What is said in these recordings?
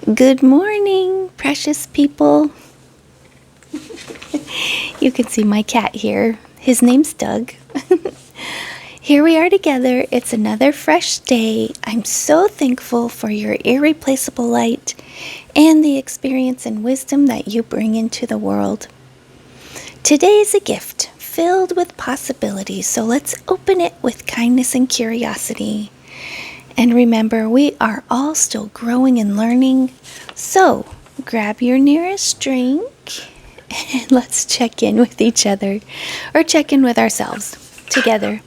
Good morning, precious people. You can see my cat here. His name's Doug. Here we are together. It's another fresh day. I'm so thankful for your irreplaceable light and the experience and wisdom that you bring into the world. Today is a gift filled with possibilities, so let's open it with kindness and curiosity. And remember, we are all still growing and learning, so grab your nearest drink and let's check in with each other, or check in with ourselves together.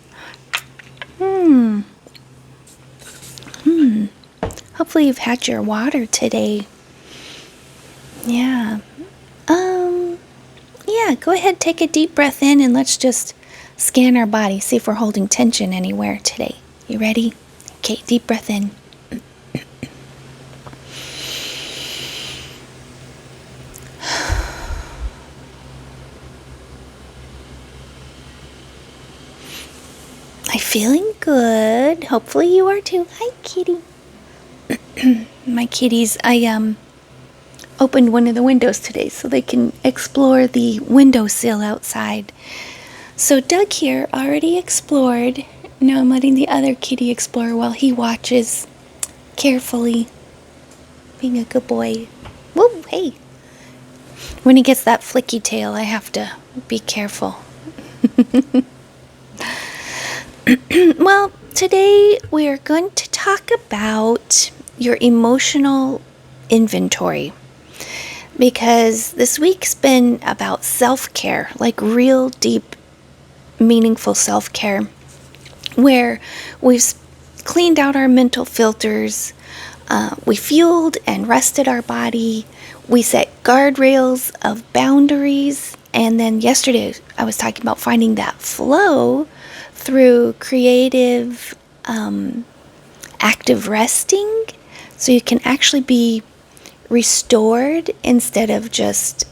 Hopefully you've had your water today. Yeah. Go ahead, take a deep breath in and let's just scan our body, see if we're holding tension anywhere today. You ready? Okay, deep breath in. I'm feeling good. Hopefully you are too. Hi, kitty. My kitties, I opened one of the windows today so they can explore the windowsill outside. So Doug here already explored. Now I'm letting the other kitty explore while he watches carefully, being a good boy. Whoa, hey. When he gets that flicky tail, I have to be careful. Well, today we are going to talk about your emotional inventory, because this week's been about self-care, like real deep, meaningful self-care, where we've cleaned out our mental filters, we fueled and rested our body, we set guardrails of boundaries, and then yesterday I was talking about finding that flow through creative, active resting, so you can actually be restored instead of just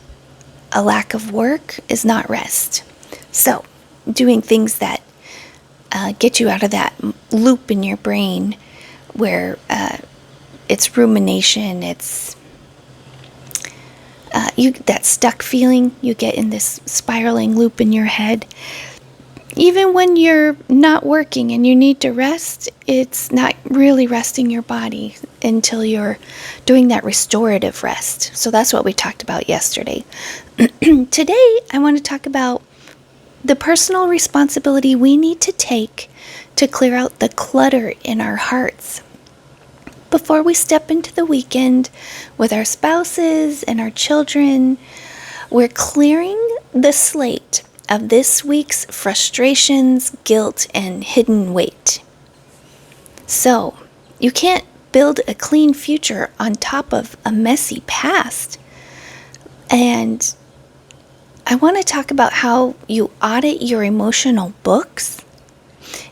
a lack of work is not rest. So doing things that get you out of that loop in your brain where it's rumination, it's that stuck feeling you get in this spiraling loop in your head. Even when you're not working and you need to rest, it's not really resting your body until you're doing that restorative rest. So that's what we talked about yesterday. Today, I want to talk about the personal responsibility we need to take to clear out the clutter in our hearts. Before we step into the weekend with our spouses and our children, we're clearing the slate of this week's frustrations, guilt, and hidden weight. So, you can't build a clean future on top of a messy past. And I want to talk about how you audit your emotional books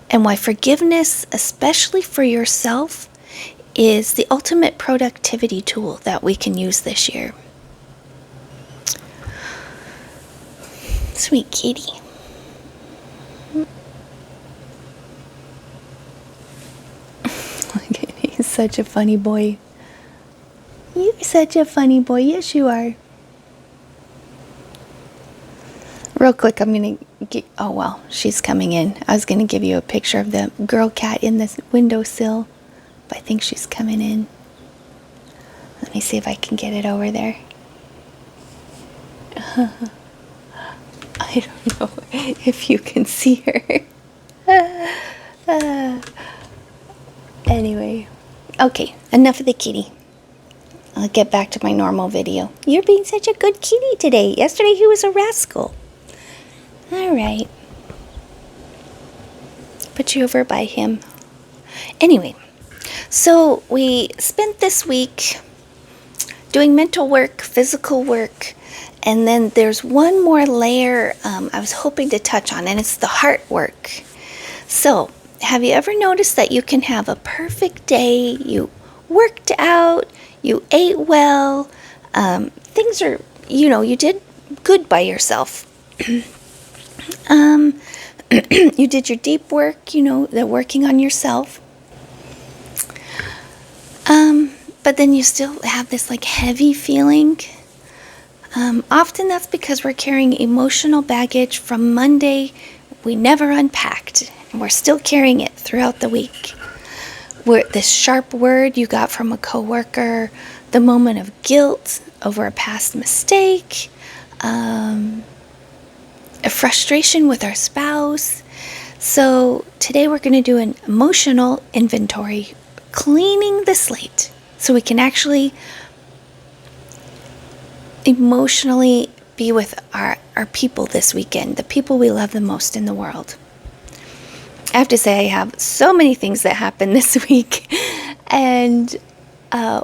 and why forgiveness, especially for yourself, is the ultimate productivity tool that we can use this year. Sweet kitty. He's such a funny boy. You're such a funny boy. Yes, you are. Real quick, I'm going to get... Oh, well, she's coming in. I was going to give you a picture of the girl cat in the windowsill, but I think she's coming in. Let me see if I can get it over there. I don't know if you can see her. Anyway. Okay, enough of the kitty. I'll get back to my normal video. You're being such a good kitty today. Yesterday he was a rascal. Alright. Put you over by him. Anyway, so we spent this week doing mental work, physical work, and then there's one more layer I was hoping to touch on, and it's the heart work. So, have you ever noticed that you can have a perfect day, you worked out, you ate well, things are, you did good by yourself. You did your deep work, the working on yourself. but then you still have this like heavy feeling. Often that's because we're carrying emotional baggage from Monday we never unpacked, and we're still carrying it throughout the week. This sharp word you got from a coworker, the moment of guilt over a past mistake, a frustration with our spouse. So today we're going to do an emotional inventory, cleaning the slate, so we can actually emotionally be with our people this weekend, the people we love the most in the world. I have to say, I have so many things that happened this week. And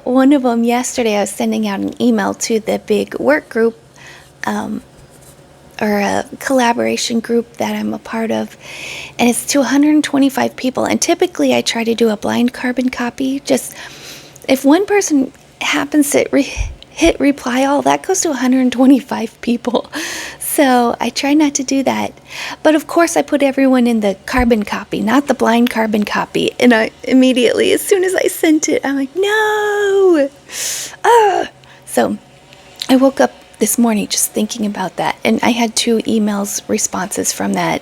one of them yesterday, I was sending out an email to the big work group, or a collaboration group that I'm a part of. And it's to 125 people. And typically I try to do a blind carbon copy. Just if one person happens to hit reply all, that goes to 125 people. So I try not to do that. But of course I put everyone in the carbon copy, not the blind carbon copy. And I immediately, as soon as I sent it, I'm like, no. So I woke up this morning just thinking about that. And I had 2 emails responses from that,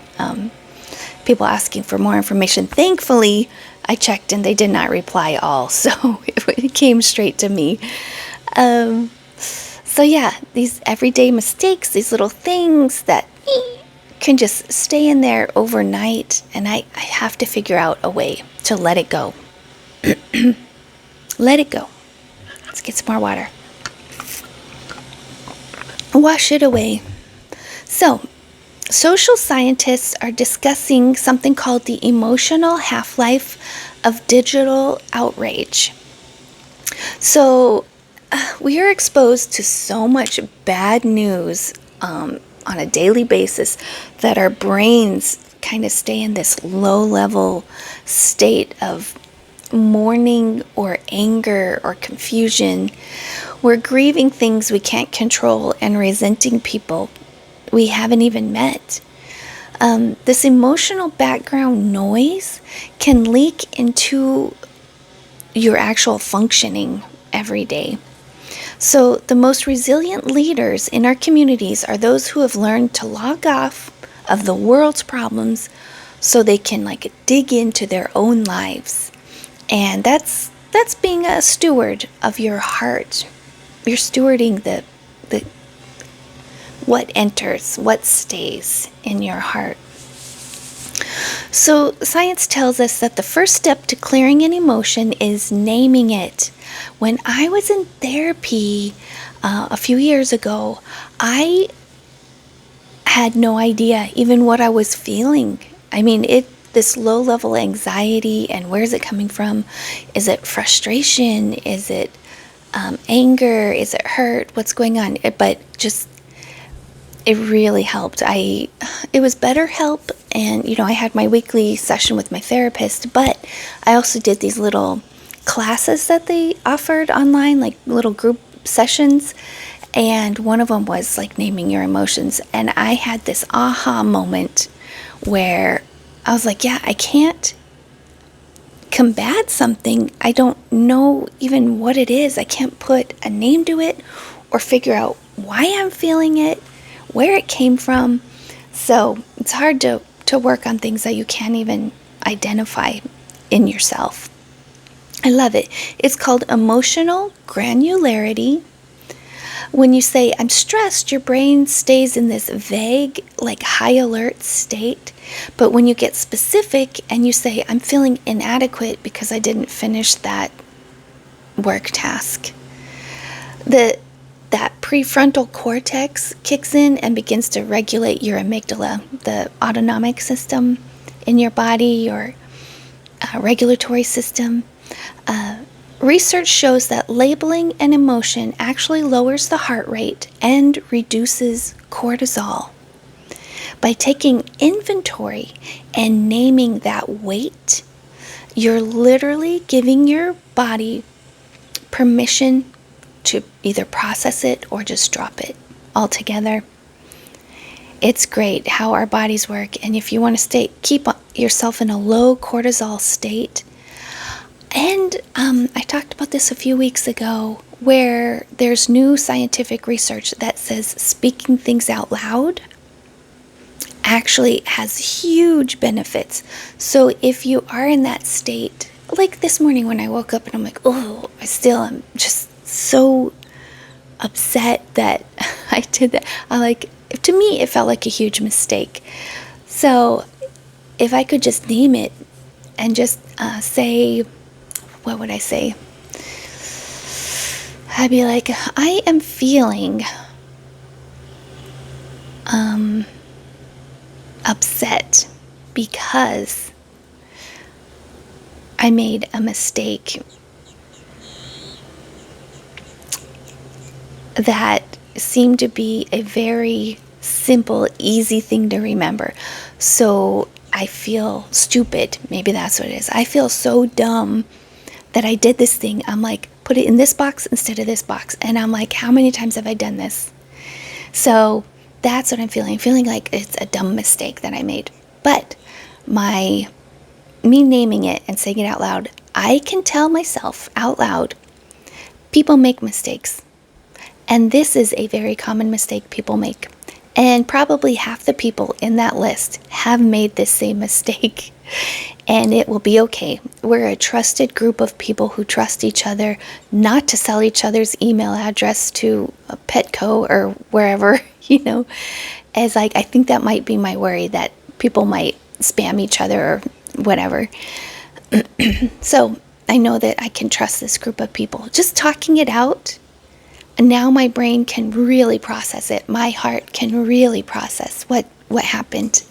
people asking for more information. Thankfully, I checked and they did not reply all. So it came straight to me. So yeah, these everyday mistakes, these little things that can just stay in there overnight, and I have to figure out a way to let it go. Let it go. Let's get some more water. Wash it away. So, social scientists are discussing something called the emotional half-life of digital outrage. So, we are exposed to so much bad news on a daily basis that our brains kind of stay in this low-level state of mourning or anger or confusion. We're grieving things we can't control and resenting people we haven't even met. This emotional background noise can leak into your actual functioning every day. So the most resilient leaders in our communities are those who have learned to log off of the world's problems so they can like dig into their own lives. And that's being a steward of your heart. You're stewarding the what enters, what stays in your heart. So science tells us that the first step to clearing an emotion is naming it. When I was in therapy a few years ago, I had no idea even what I was feeling. I mean, this low-level anxiety, and where's it coming from? Is it frustration? Is it anger? Is it hurt? What's going on? It really helped. It was BetterHelp, and I had my weekly session with my therapist, but I also did these little classes that they offered online, like little group sessions, and one of them was like naming your emotions. And I had this aha moment where I was like, yeah, I can't combat something. I don't know even what it is. I can't put a name to it or figure out why I'm feeling it, where it came from. So it's hard to work on things that you can't even identify in yourself. I love it. It's called emotional granularity. When you say, I'm stressed, your brain stays in this vague, like high alert state. But when you get specific and you say, I'm feeling inadequate because I didn't finish that work task, that prefrontal cortex kicks in and begins to regulate your amygdala, the autonomic system in your body, your regulatory system. Research shows that labeling an emotion actually lowers the heart rate and reduces cortisol. By taking inventory and naming that weight, you're literally giving your body permission to either process it or just drop it altogether. It's great how our bodies work, and if you want to keep yourself in a low cortisol state, And I talked about this a few weeks ago, where there's new scientific research that says speaking things out loud actually has huge benefits. So if you are in that state, like this morning when I woke up and I'm like, oh, I still am just so upset that I did that. To me, it felt like a huge mistake. So if I could just name it and just say, what would I say? I'd be like, I am feeling upset because I made a mistake that seemed to be a very simple, easy thing to remember. So I feel stupid. Maybe that's what it is. I feel so dumb that I did this thing. I'm like, put it in this box instead of this box. And I'm like, how many times have I done this? So that's what I'm feeling. I'm feeling like it's a dumb mistake that I made. But me naming it and saying it out loud, I can tell myself out loud, people make mistakes. And this is a very common mistake people make. And probably half the people in that list have made this same mistake. And it will be okay. We're a trusted group of people who trust each other not to sell each other's email address to a Petco or wherever, As I think that might be my worry, that people might spam each other or whatever. So I know that I can trust this group of people. Just talking it out, and now my brain can really process it. My heart can really process what happened.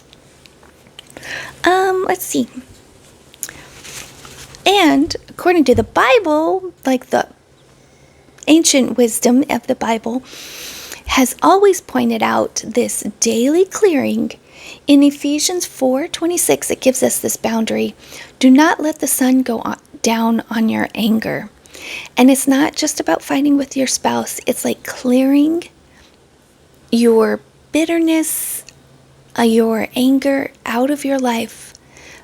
Let's see. And according to the Bible, like the ancient wisdom of the Bible, has always pointed out this daily clearing. In Ephesians 4:26, it gives us this boundary. Do not let the sun go down on your anger. And it's not just about fighting with your spouse. It's like clearing your bitterness, your anger out of your life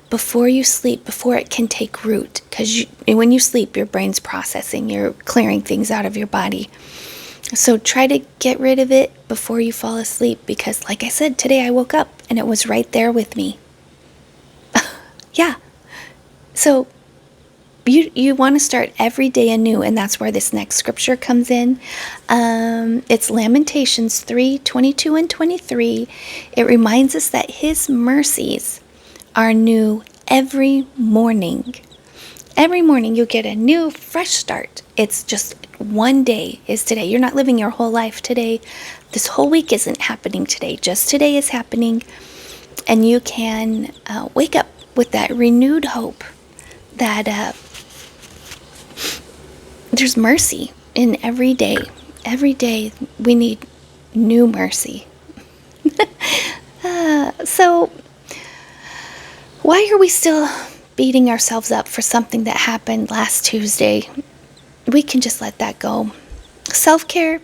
before you sleep, before it can take root. Because when you sleep, your brain's processing, you're clearing things out of your body. So try to get rid of it before you fall asleep, because like I said, today I woke up and it was right there with me. Yeah. So you want to start every day anew, and that's where this next scripture comes in. It's Lamentations 3:22 and 23. It reminds us that His mercies are new every morning. Every morning you get a new, fresh start. It's just one day is today. You're not living your whole life today. This whole week isn't happening today. Just today is happening. And you can wake up with that renewed hope that there's mercy in every day. Every day we need new mercy. So why are we still beating ourselves up for something that happened last Tuesday? We can just let that go. Self-care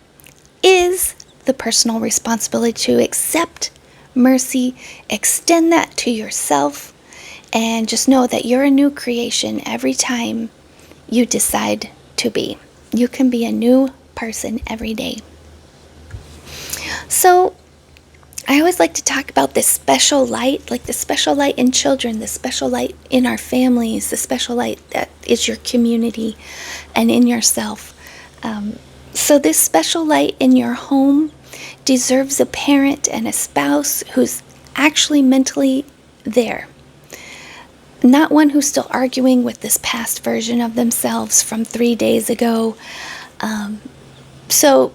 is the personal responsibility to accept mercy, extend that to yourself, and just know that you're a new creation every time you decide to be. You can be a new person every day. So I always like to talk about this special light, like the special light in children, the special light in our families, the special light that is your community and in yourself. So this special light in your home deserves a parent and a spouse who's actually mentally there. Not one who's still arguing with this past version of themselves from 3 days ago. So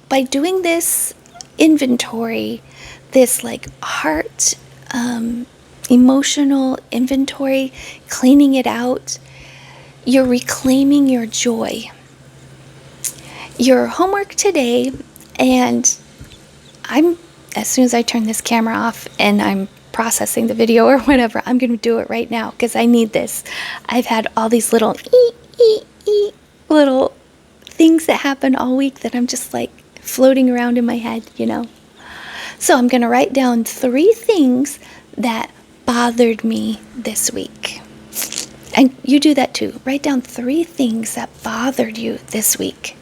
by doing this inventory, this like heart emotional inventory, cleaning it out, you're reclaiming your joy. Your homework today, and as soon as I turn this camera off and I'm processing the video or whatever, I'm going to do it right now because I need this. I've had all these little little things that happen all week that I'm just like floating around in my head, So I'm going to write down 3 things that bothered me this week. And you do that too. Write down 3 things that bothered you this week.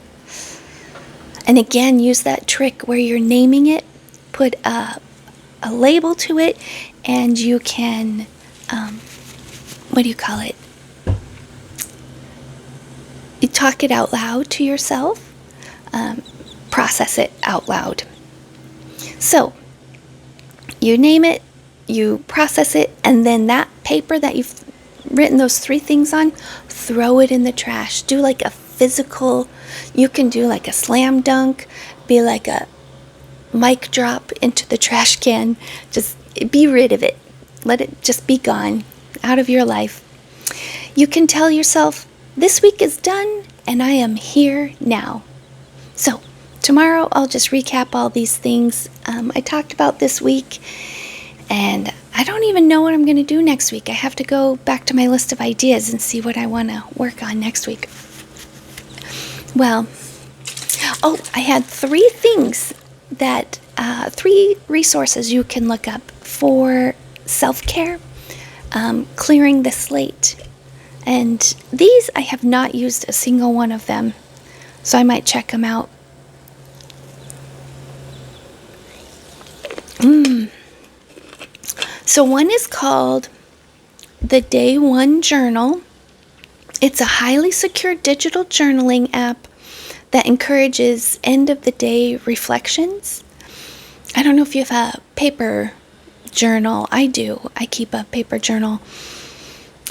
And again, use that trick where you're naming it, put a label to it, and you can, what do you call it? You talk it out loud to yourself, process it out loud. So, you name it, you process it, and then that paper that you've written those 3 things on, throw it in the trash. Do like a physical, you can do like a slam dunk, be like a mic drop into the trash can. Just be rid of it. Let it just be gone out of your life. You can tell yourself, this week is done and I am here now. So tomorrow I'll just recap all these things I talked about this week, and I don't even know what I'm going to do next week. I have to go back to my list of ideas and see what I want to work on next week. Well, I had 3 things that, 3 resources you can look up for self-care, clearing the slate. And these, I have not used a single one of them, so I might check them out. So one is called the Day One Journal. It's a highly secure digital journaling app that encourages end-of-the-day reflections. I don't know if you have a paper journal. I do. I keep a paper journal.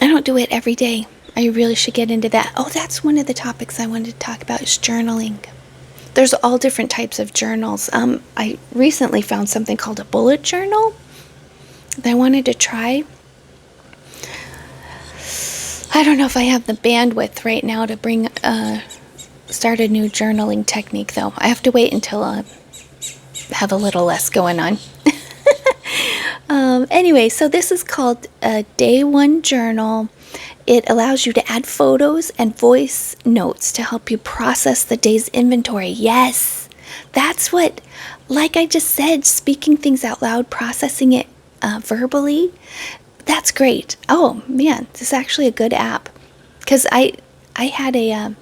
I don't do it every day. I really should get into that. Oh, that's one of the topics I wanted to talk about is journaling. There's all different types of journals. I recently found something called a bullet journal that I wanted to try. I don't know if I have the bandwidth right now to start a new journaling technique, though. I have to wait until I have a little less going on. Anyway, so this is called a Day One Journal. It allows you to add photos and voice notes to help you process the day's inventory. Yes, that's what, like I just said, speaking things out loud, processing it verbally, that's great. Oh, man, this is actually a good app. Because I had a,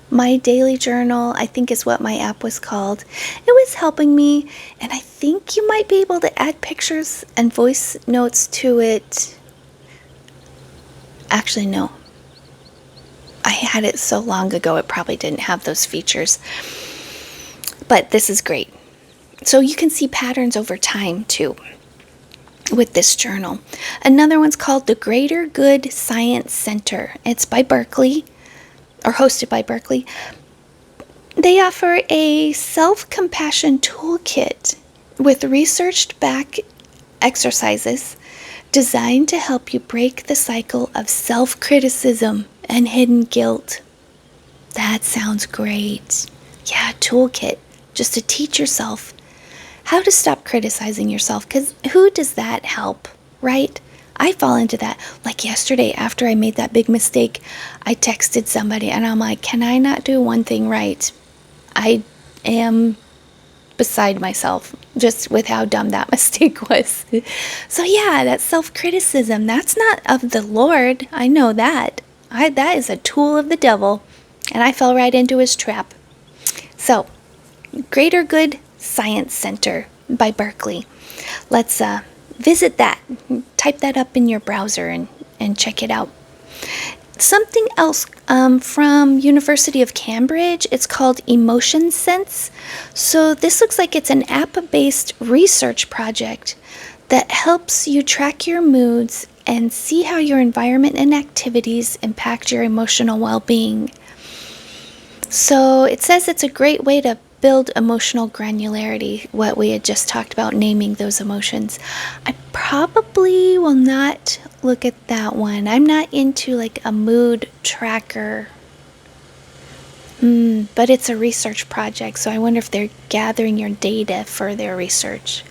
my daily journal, I think is what my app was called. It was helping me, and I think you might be able to add pictures and voice notes to it. Actually, no. I had it so long ago, it probably didn't have those features. But this is great. So you can see patterns over time, too, with this journal. Another one's called the Greater Good Science Center. It's by Berkeley, or hosted by Berkeley. They offer a self-compassion toolkit with researched back exercises designed to help you break the cycle of self-criticism and hidden guilt. That sounds great. Yeah, toolkit, just to teach yourself how to stop criticizing yourself, because who does that help, right? I fall into that. Like yesterday, after I made that big mistake, I texted somebody and I'm like, can I not do one thing right? I am beside myself just with how dumb that mistake was. So yeah, that self-criticism, that's not of the Lord. I know that. That is a tool of the devil, and I fell right into his trap. So, Greater Good Science Center by Berkeley. Let's visit that. Type that up in your browser and check it out. Something else from University of Cambridge, it's called Emotion Sense. So this looks like it's an app-based research project that helps you track your moods and see how your environment and activities impact your emotional well-being. So it says it's a great way to build emotional granularity, what we had just talked about, naming those emotions. I probably will not look at that one. I'm not into like a mood tracker. But it's a research project, so I wonder if they're gathering your data for their research.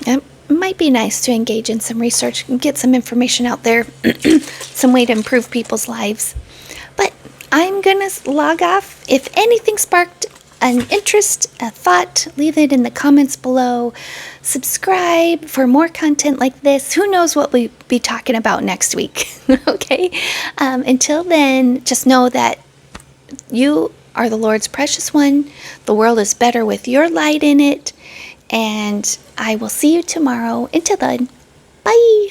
It might be nice to engage in some research and get some information out there, some way to improve people's lives. But I'm going to log off. If anything sparked an interest, a thought, leave it in the comments below. Subscribe for more content like this. Who knows what we'll be talking about next week? Okay? Until then, just know that you are the Lord's precious one. The world is better with your light in it. And I will see you tomorrow. Until then, bye.